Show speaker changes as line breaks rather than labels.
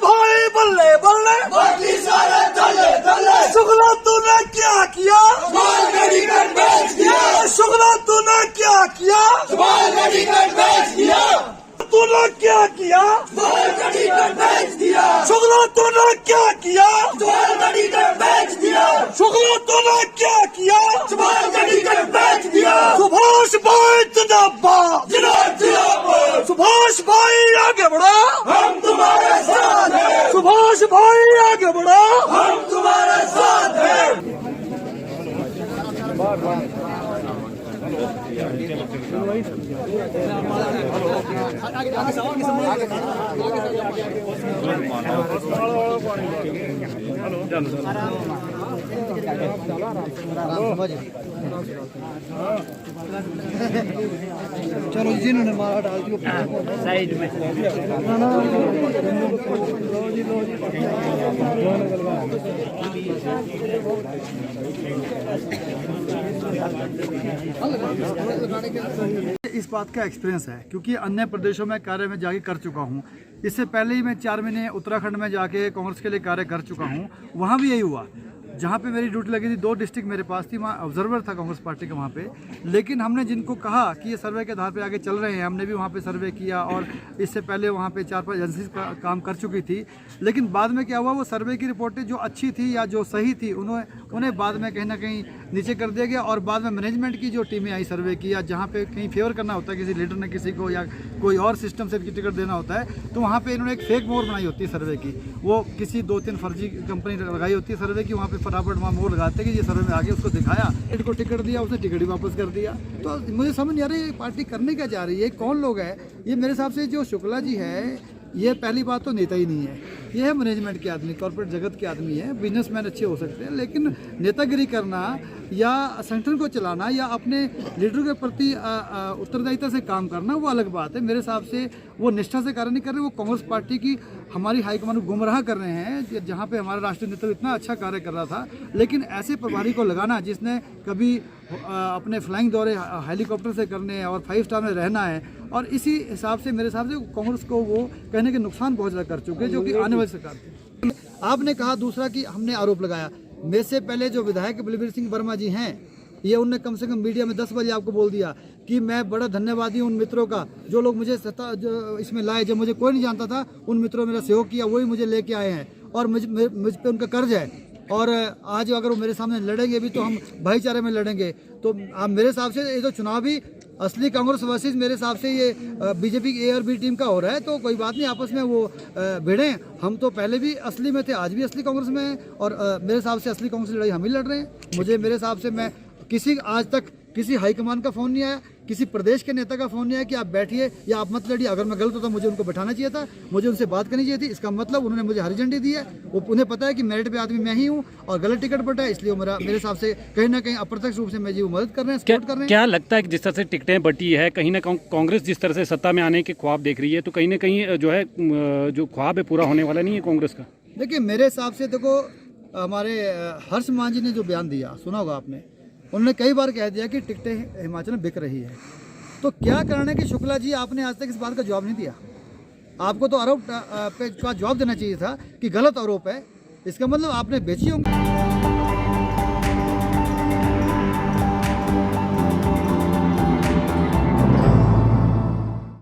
भाई बल्ले बल्ले
बाकी सारे दल्ले दल्ले
शुक्ला तूने क्या किया
माल गाड़ी कट बेच दिया
शुक्ला तूने क्या किया
माल गाड़ी कट बेच दिया
तूने क्या किया
माल गाड़ी कट बेच दिया
शुक्ला तूने क्या किया
माल गाड़ी कट बेच दिया
शुक्ला तूने क्या किया
माल गाड़ी कट बेच दिया
सुभाष भाई जिंदाबाद
जिंदाबाद
सुभाष भाई आगे बढ़ो
हम तुम्हारे साथ हैं
सुभाष भाई आगे बढ़ो
हम तुम्हारे साथ हैं
चलो जिन्होंने मारा डाल दिया
साइड में
इस बात का एक्सपीरियंस है क्योंकि अन्य प्रदेशों में कार्य में जाके कर चुका हूँ। इससे पहले ही मैं 4 महीने उत्तराखंड में जाके कांग्रेस के लिए कार्य कर चुका हूँ। वहाँ भी यही हुआ, जहाँ पे मेरी ड्यूटी लगी थी 2 डिस्ट्रिक्ट मेरे पास थी, वहाँ ऑब्जर्वर था कांग्रेस पार्टी का वहाँ पे। लेकिन हमने जिनको कहा कि ये सर्वे के आधार पे आगे चल रहे हैं, हमने भी वहाँ पे सर्वे किया और इससे पहले वहाँ पे 4-5 एजेंसीज का काम कर चुकी थी। लेकिन बाद में क्या हुआ, वो सर्वे की रिपोर्टें जो अच्छी थी या जो सही थी उन्हें बाद में कहीं ना कहीं नीचे कर दिया गया। और बाद में मैनेजमेंट की जो टीमें आई सर्वे की, या जहाँ पे कहीं फेवर करना होता है किसी लीडर ने किसी को, या कोई और सिस्टम से टिकट देना होता है, तो वहाँ पे इन्होंने एक फेक मोहर बनाई होती है सर्वे की। वो किसी 2-3 फर्जी कंपनी लगाई होती है सर्वे की, वहाँ पे फटाफट वहाँ मोहर लगाते कि ये सर्वे में आगे, उसको दिखाया, इनको टिकट दिया, उसने टिकट ही वापस कर दिया। तो मुझे समझ नहीं आ रही ये पार्टी करने क्या चाह रही है, कौन लोग है ये। मेरे हिसाब से जो शुक्ला जी है, ये पहली बात तो नेता ही नहीं है, ये है मैनेजमेंट के आदमी, कॉर्पोरेट जगत के आदमी है। बिजनेसमैन अच्छे हो सकते हैं, लेकिन नेतागिरी करना या संगठन को चलाना या अपने लीडर के प्रति उत्तरदायिता से काम करना वो अलग बात है। मेरे हिसाब से वो निष्ठा से कार्य नहीं कर रहे, वो कांग्रेस पार्टी की हमारी हाईकमान को गुमराह कर रहे हैं। जहाँ पे हमारा राष्ट्रीय नेतृत्व इतना अच्छा कार्य कर रहा था, लेकिन ऐसे प्रभारी को लगाना जिसने कभी अपने फ्लाइंग दौरे हेलीकॉप्टर से करने और 5 स्टार में रहना है, और इसी हिसाब से मेरे हिसाब से कांग्रेस को वो कहने के नुकसान बहुत ज़्यादा कर चुके हैं, जो कि आने वाली सरकार थी। आपने कहा दूसरा कि हमने आरोप लगाया, मेरे से पहले जो विधायक बलबीर सिंह वर्मा जी हैं, ये उनने कम से कम मीडिया में 10 बजे आपको बोल दिया कि मैं बड़ा धन्यवादी हूँ उन मित्रों का जो लोग मुझे जो इसमें लाए, जब मुझे कोई नहीं जानता था, उन मित्रों ने मेरा सहयोग किया, वही मुझे लेके आए हैं और मुझ पे उनका कर्ज है। और आज अगर वो मेरे सामने लड़ेंगे भी तो हम भाईचारे में लड़ेंगे। तो मेरे हिसाब से ये तो चुनाव भी असली कांग्रेस वर्सेस मेरे हिसाब से ये बीजेपी की A और B टीम का हो रहा है, तो कोई बात नहीं, आपस में वो भिड़ें। हम तो पहले भी असली में थे, आज भी असली कांग्रेस में हैं, और मेरे हिसाब से असली कांग्रेस की लड़ाई हम ही लड़ रहे हैं। मेरे हिसाब से मैं आज तक किसी हाईकमान का फ़ोन नहीं आया, किसी प्रदेश के नेता का फ़ोन नहीं आया कि आप बैठिए या आप मत लड़िए। अगर मैं गलत होता मुझे उनको बैठाना चाहिए था, मुझे उनसे बात करनी चाहिए थी। इसका मतलब उन्होंने मुझे हरी झंडी दी है, वो उन्हें पता है कि मेरिट पे आदमी मैं ही हूँ और गलत टिकट बटा है, इसलिए मेरे हिसाब से कहीं ना कहीं अप्रत्यक्ष रूप से मैं जी वो मदद कर रहे हैं, सपोर्ट कर रहे हैं।
क्या लगता है कि जिस तरह से टिकटें बटी है, कहीं ना कहीं कांग्रेस जिस तरह से सत्ता में आने के ख्वाब देख रही है, तो कहीं ना कहीं जो है जो ख्वाब है पूरा होने वाला नहीं है कांग्रेस का?
देखिए मेरे हिसाब से देखो, हमारे हर्ष मान जी ने जो बयान दिया सुना होगा आपने, उन्होंने कई बार कह दिया कि टिकटें हिमाचल में बिक रही है। तो क्या कारण है कि शुक्ला जी आपने आज तक इस बात का जवाब नहीं दिया? आपको तो आरोप का जवाब देना चाहिए था कि गलत आरोप है, इसका मतलब आपने बेची होंगी।